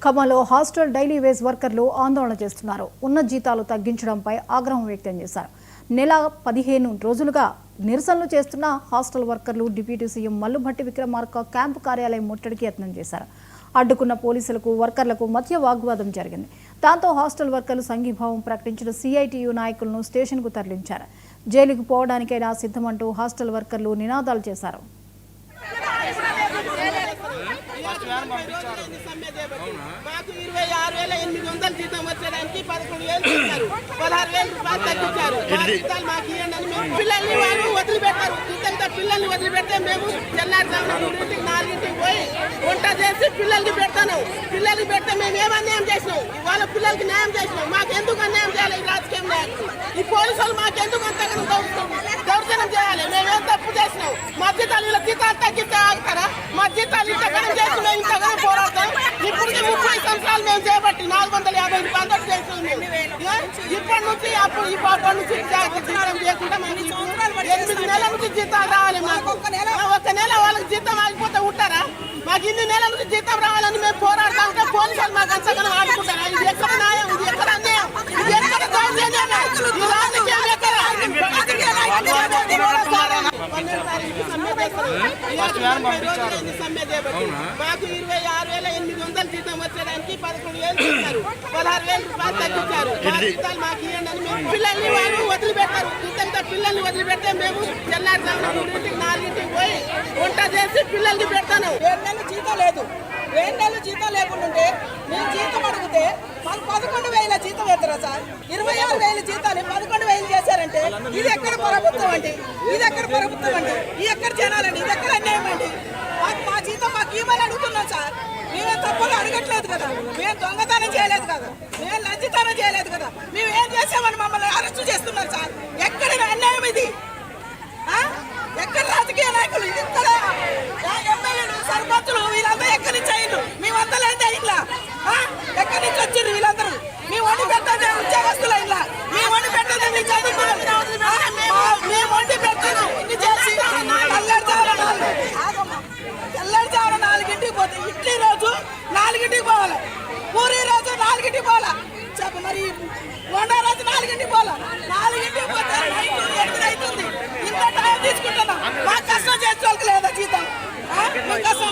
ఖమ్మంలో hostel daily wage వర్కర్లు ఆందోళన చేస్తున్నారు. ఉన్న జీతాలు తగ్గించడంపై ఆగ్రహం వ్యక్తం చేశారు. నెల 15 రోజులుగా నిరసనలు చేస్తున్న హాస్టల్ వర్కర్లు deputy CM Mallu Bhatti Vikramarka camp కార్యాలయం ముట్టడికి యత్నం చేశారు. అడ్డుకున్న పోలీసులకు వర్కర్లకు మధ్య వాగ్వాదం జరిగింది. దాంతో హాస్టల్ వర్కర్లు సంఘీభావం ప్రకటించిన సిఐటియు నాయకులను స్టేషన్కు తరలించారు. జైలుకు పోవడానికైనా సిద్ధమంటూ హాస్టల్ వర్కర్లు నినాదాలు చేశారు. మాకు 26,800 జీతం వచ్చేదానికి 11,000 ఇచ్చారు. 16,000 రూపాయలు తగ్గించారు. మాకు పిల్లల్ని వాళ్ళు వదిలిపెట్టారు. ఇంత పిల్లల్ని వదిలిపెడితే మేము తెల్లారుజామున 4ంటికి పోయి వంట చేసి పిల్లల్ని పెడతాను. పిల్లల్ని పెడితే మేము ఏం అన్యాయం చేసినాం? వాళ్ళ పిల్లలకి న్యాయం చేసినాం. మాకు ఎందుకు అన్యాయం చేయాలి? ఈ రాజకీయం ఈ పోలీసు వాళ్ళు మాకు ఎందుకు అంతగానో దౌర్జన్యం చేయాలి? మేమేం తప్పు చేసినాం? మా జీతాలు వీళ్ళ జీతాలు తగ్గిస్తే ఆగుతారా? మా జీతాలు ఇంతగానం చేసి మేము ఇంతగానం పోరాడతాం. ఇప్పటికి 30 సంవత్సరాలు మేము చేపట్టి 450 రూపాయలు చేసినాం. ఇప్పటి నుంచి అప్పటి నుంచి జీతం చేయకుండా 8 నెలల నుంచి జీతాలు రావాలి. మాకు ఒక నెల వాళ్ళకి జీతం ఆగిపోతే ఉంటారా? మాకు ఇన్ని నెలల నుంచి జీతం రావాలని మేము పోరాడుతూ ఉంటే పోలీసులు మాకు అంతగానో ఆడుకుంటారా? ఇది ఎక్కడ న్యాయం? ఇది ఎక్కడ అన్యాయం? ఇది ఎక్కడ దౌర్జన్యం? ఈ రాజకీయం ఎక్కడ? మాకు 26,800 జీతం వచ్చేదానికి 11,000 ఇచ్చారు. 16,000 రూపాయలు తగ్గించారు. మాకు పిల్లల్ని వాళ్ళు వదిలిపెట్టారు. ఇంత పిల్లల్ని వదిలిపెడితే మేము తెల్లారుజామున 4ంటికి పోయి వంట చేసి పిల్లల్ని పెడతాను. 2 నెలలు జీతం లేదు. 2 నెలలు జీతం లేకుండా మేము జీతం అడిగితే మాకు 11,000 జీతం ఎత్తరా సార్? 26,000 జీతాలు 11,000 చేశారంటే ఇది ఎక్కడ ప్రభుత్వం అండి? ఇది ఎక్కడ ప్రభుత్వం అండి? ఇది ఎక్కడ జనాలండి? ఇది ఎక్కడ అన్యాయం అండి? మా జీతం మాకు ఇవ్వని అడుగుతున్నాం సార్. మేమేం తప్పుగా అడగట్లేదు కదా. మేము దొంగతనం చేయలేదు కదా. మేము లంచతనం చేయలేదు కదా. మేము ఏం చేసామని మమ్మల్ని అరెస్ట్ చేస్తున్నారు సార్. ఎక్కడ అన్యాయం ఇది? ఎక్కడ రాజకీయ నాయకులు? ఇది ఇక్కడ ఎమ్మెల్యేలు, సర్పంచులు వీళ్ళందరూ ఎక్కడి నుంచి అయ్యిండ్రు? మేమంతా లేదా ఇట్లా ఎక్కడి నుంచి వచ్చిండ్రు వీళ్ళందరూ? మీ వండి పెట్టదే ఉద్యోగస్తులు ఇలా మీ వండి పెట్టదే మీ చదువుకున్నాం. మేము వండి పెట్టాను ఇన్ని చేసి తెల్లారుజామున 4ంటికి పోతే ఇడ్లీ రోజు 4ంటికి పోవాలి, పూరి రోజు 4ంటికి పోవాలా చెప్పు. మరి వండా రోజు 4ంటికి పోవాలా? 4ంటికి పోతే 8 అవుతుంది. ఇంత టైం తీసుకుంటున్నాం. మాకు కష్టం చేసే వాళ్ళకి లేదా జీతం? కష్టం